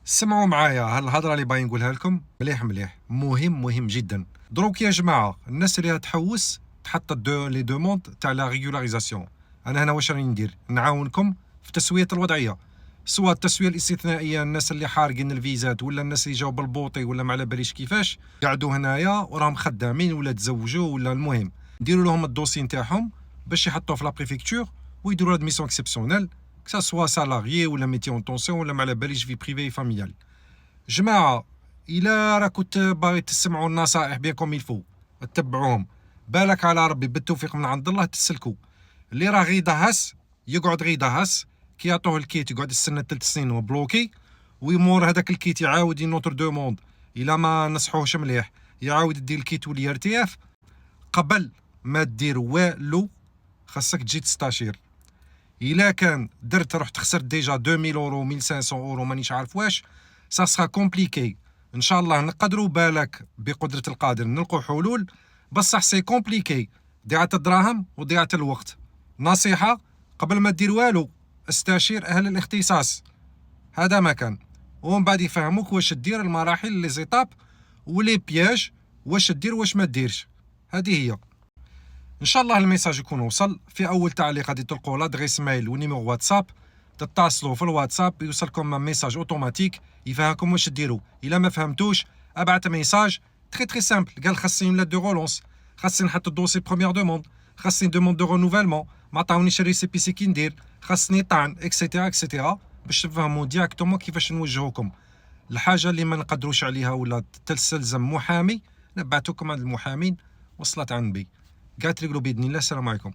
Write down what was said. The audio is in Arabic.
سمعوا معايا هاد الهضره اللي باغي نقولها لكم مليح مليح، مهم جدا. دروك يا جماعه الناس اللي تحوس تحط لي دوموند تاع لا ريغولاريزاسيون. انا هنا واش راني ندير؟ نعاونكم في تسويه الوضعيه، سواء التسويه الاستثنائيه الناس اللي حارقين الفيزات، ولا الناس اللي جاوا بالبوطي، ولا ما على باليش كيفاش قعدوا هنايا وراهم خدامين ولا تزوجوا، ولا المهم نديروا لهم الدوسي نتاعهم باش يحطوه في لا بريفكتور ويديروا هاد ميسيون اكسبسيونيل، كسا سوا سالاريي ولا ميتي اون طونسيون ولا ما على باليش في بريفي فاميال. جماعة إلا راكو باغي تسمعوا النصائح بيان كوم يلفو تتبعوهم، بالك على ربي بالتوفيق من عند الله تسلكوا. اللي راه غي دهس يقعد غي دهس، كي يعطوه الكيت يقعد يستنى 3 سنين وبلوكي، ويمور هذاك الكيت يعاود ينوتر دوموند. إلا ما نصحوهش مليح يعاود يدير الكيت واللي يرتياف. قبل ما دير والو خاصك تجي تستاشير. إلا كان درت رحت خسرت ديجا 2000 اورو 1500 اورو مانيش عارف واش، سا سخا كومبليكي. ان شاء الله نقدروا بالك بقدرة القادر نلقوا حلول، بصح سي كومبليكي، ضيعت الدراهم وضيعت الوقت. نصيحة، قبل ما دير والو استشير اهل الاختصاص، هذا ما كان، ومن بعد يفهموك واش دير، المراحل لي زيتاب ولي بياج، واش دير واش ما ديرش. هذه هي. ان شاء الله الميساج يكون وصل. في اول تعليق غادي تلقوا لادريس ميل ونيميرو واتساب، تتصلوا في الواتساب يوصلكم ميساج اوتوماتيك يفهمكم واش ديروا. الا ما فهمتوش ابعث ميساج تري سامبل، قال خاصني لات دو رولونس، خاصني نحط الدوسي بروميير دوموند، خاصني دوموند دو رونوفيلمون، ما عطاونيش الريسيبيسي كي ندير، خاصني طعن اكسيتيرا اكسيتيرا، باش تفهموا ديراكتومون كيفاش نوجهوكم. الحاجه اللي ما نقدروش عليها ولا تستلزم محامي نبعثوكم عند المحامين. وصلت عن بي. قالت لي باذن الله. السلام عليكم.